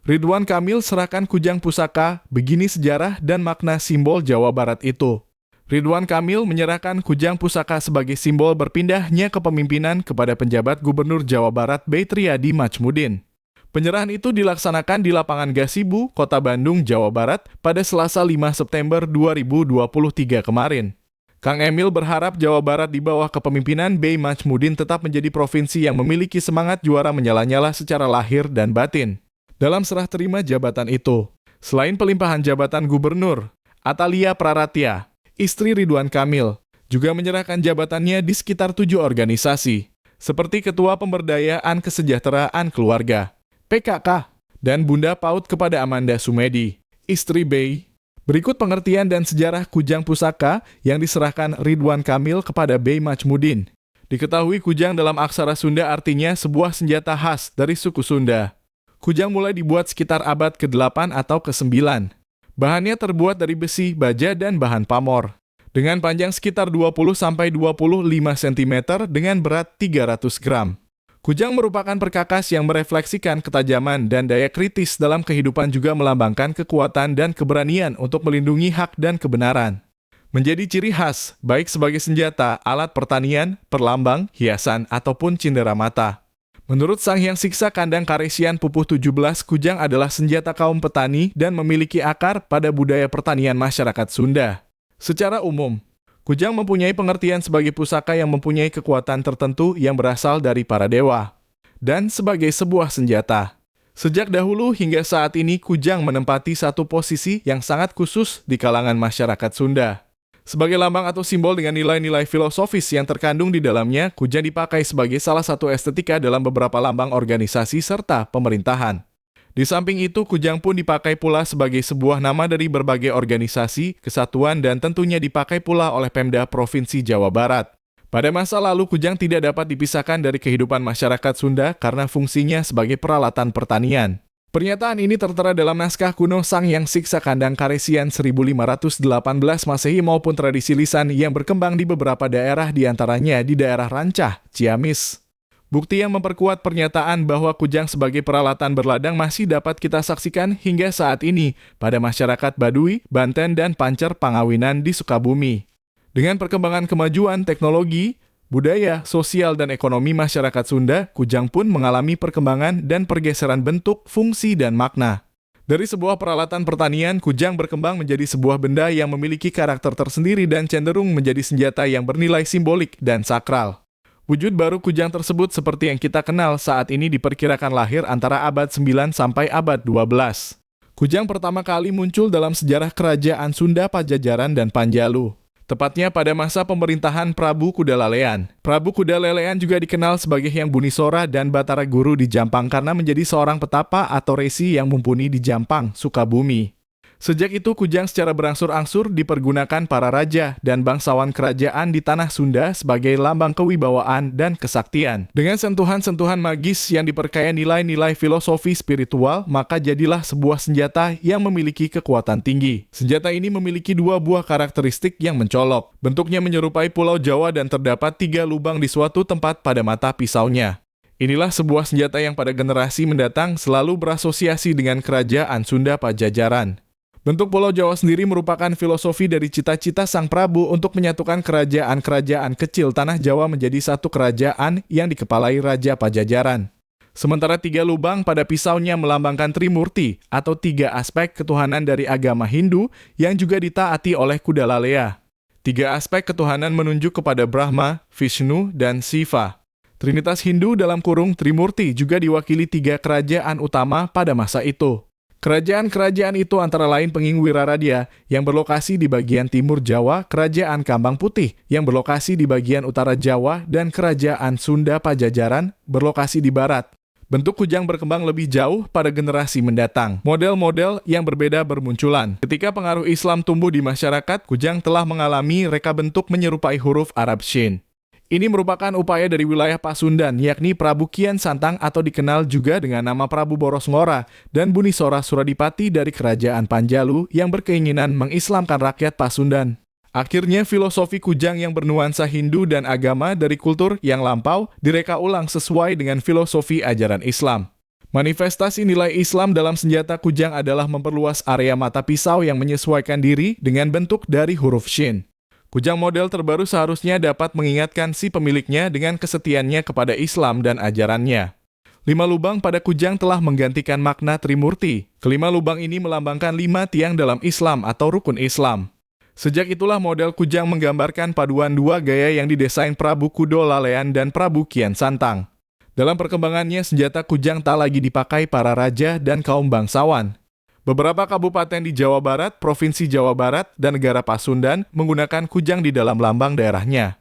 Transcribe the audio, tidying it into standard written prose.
Ridwan Kamil serahkan Kujang Pusaka, begini sejarah dan makna simbol Jawa Barat itu. Ridwan Kamil menyerahkan Kujang Pusaka sebagai simbol berpindahnya kepemimpinan kepada penjabat Gubernur Jawa Barat B. Triadi Majmudin. Penyerahan itu dilaksanakan di lapangan Gasibu, Kota Bandung, Jawa Barat pada Selasa 5 September 2023 kemarin. Kang Emil berharap Jawa Barat di bawah kepemimpinan B. Majmudin tetap menjadi provinsi yang memiliki semangat juara menyala-nyala secara lahir dan batin. Dalam serah terima jabatan itu, selain pelimpahan jabatan gubernur, Atalia Praratya, istri Ridwan Kamil, juga menyerahkan jabatannya di sekitar 7 organisasi, seperti Ketua Pemberdayaan Kesejahteraan Keluarga, PKK, dan Bunda PAUD kepada Amanda Sumedi, istri B. Berikut pengertian dan sejarah Kujang Pusaka yang diserahkan Ridwan Kamil kepada B. Majmudin. Diketahui kujang dalam aksara Sunda artinya sebuah senjata khas dari suku Sunda. Kujang mulai dibuat sekitar abad ke-8 atau ke-9. Bahannya terbuat dari besi, baja, dan bahan pamor. Dengan panjang sekitar 20-25 cm dengan berat 300 gram. Kujang merupakan perkakas yang merefleksikan ketajaman dan daya kritis dalam kehidupan, juga melambangkan kekuatan dan keberanian untuk melindungi hak dan kebenaran. Menjadi ciri khas, baik sebagai senjata, alat pertanian, perlambang, hiasan, ataupun cindera mata. Menurut Sang Hyang Siksa Kandang Karesian Pupuh 17, kujang adalah senjata kaum petani dan memiliki akar pada budaya pertanian masyarakat Sunda. Secara umum, kujang mempunyai pengertian sebagai pusaka yang mempunyai kekuatan tertentu yang berasal dari para dewa, dan sebagai sebuah senjata. Sejak dahulu hingga saat ini, kujang menempati satu posisi yang sangat khusus di kalangan masyarakat Sunda. Sebagai lambang atau simbol dengan nilai-nilai filosofis yang terkandung di dalamnya, kujang dipakai sebagai salah satu estetika dalam beberapa lambang organisasi serta pemerintahan. Di samping itu, kujang pun dipakai pula sebagai sebuah nama dari berbagai organisasi, kesatuan, dan tentunya dipakai pula oleh Pemda Provinsi Jawa Barat. Pada masa lalu, kujang tidak dapat dipisahkan dari kehidupan masyarakat Sunda karena fungsinya sebagai peralatan pertanian. Pernyataan ini tertera dalam naskah kuno Sang Hyang Siksa Kandang Karesian 1518 Masehi maupun tradisi lisan yang berkembang di beberapa daerah, diantaranya di daerah Rancah, Ciamis. Bukti yang memperkuat pernyataan bahwa kujang sebagai peralatan berladang masih dapat kita saksikan hingga saat ini pada masyarakat Baduy, Banten, dan Pancer Pangawinan di Sukabumi. Dengan perkembangan kemajuan teknologi, budaya, sosial, dan ekonomi masyarakat Sunda, kujang pun mengalami perkembangan dan pergeseran bentuk, fungsi, dan makna. Dari sebuah peralatan pertanian, kujang berkembang menjadi sebuah benda yang memiliki karakter tersendiri dan cenderung menjadi senjata yang bernilai simbolik dan sakral. Wujud baru kujang tersebut seperti yang kita kenal saat ini diperkirakan lahir antara abad 9 sampai abad 12. Kujang pertama kali muncul dalam sejarah kerajaan Sunda Pajajaran dan Panjalu, tepatnya pada masa pemerintahan Prabu Kudalalean. Prabu Kudalalean juga dikenal sebagai Hyang Bunisora dan Batara Guru di Jampang karena menjadi seorang petapa atau resi yang mumpuni di Jampang, Sukabumi. Sejak itu, kujang secara berangsur-angsur dipergunakan para raja dan bangsawan kerajaan di tanah Sunda sebagai lambang kewibawaan dan kesaktian. Dengan sentuhan-sentuhan magis yang diperkaya nilai-nilai filosofi spiritual, maka jadilah sebuah senjata yang memiliki kekuatan tinggi. Senjata ini memiliki 2 buah karakteristik yang mencolok. Bentuknya menyerupai Pulau Jawa dan terdapat 3 lubang di suatu tempat pada mata pisaunya. Inilah sebuah senjata yang pada generasi mendatang selalu berasosiasi dengan kerajaan Sunda Pajajaran. Bentuk Pulau Jawa sendiri merupakan filosofi dari cita-cita Sang Prabu untuk menyatukan kerajaan-kerajaan kecil tanah Jawa menjadi satu kerajaan yang dikepalai Raja Pajajaran. Sementara 3 lubang pada pisaunya melambangkan Trimurti atau 3 aspek ketuhanan dari agama Hindu yang juga ditaati oleh Kudalalea. 3 aspek ketuhanan menunjuk kepada Brahma, Vishnu, dan Shiva. Trinitas Hindu dalam kurung Trimurti juga diwakili 3 kerajaan utama pada masa itu. Kerajaan-kerajaan itu antara lain Penging Wiraradia yang berlokasi di bagian timur Jawa, Kerajaan Kambang Putih yang berlokasi di bagian utara Jawa, dan Kerajaan Sunda Pajajaran berlokasi di barat. Bentuk kujang berkembang lebih jauh pada generasi mendatang. Model-model yang berbeda bermunculan. Ketika pengaruh Islam tumbuh di masyarakat, kujang telah mengalami reka bentuk menyerupai huruf Arab Shin. Ini merupakan upaya dari wilayah Pasundan, yakni Prabu Kian Santang atau dikenal juga dengan nama Prabu Boros Ngora dan Bunisora Suradipati dari Kerajaan Panjalu yang berkeinginan mengislamkan rakyat Pasundan. Akhirnya filosofi kujang yang bernuansa Hindu dan agama dari kultur yang lampau direka ulang sesuai dengan filosofi ajaran Islam. Manifestasi nilai Islam dalam senjata kujang adalah memperluas area mata pisau yang menyesuaikan diri dengan bentuk dari huruf Shin. Kujang model terbaru seharusnya dapat mengingatkan si pemiliknya dengan kesetiaannya kepada Islam dan ajarannya. 5 lubang pada kujang telah menggantikan makna Trimurti. Kelima lubang ini melambangkan 5 tiang dalam Islam atau rukun Islam. Sejak itulah model kujang menggambarkan paduan 2 gaya yang didesain Prabu Kudo Lalean dan Prabu Kian Santang. Dalam perkembangannya, senjata kujang tak lagi dipakai para raja dan kaum bangsawan. Beberapa kabupaten di Jawa Barat, Provinsi Jawa Barat, dan negara Pasundan menggunakan kujang di dalam lambang daerahnya.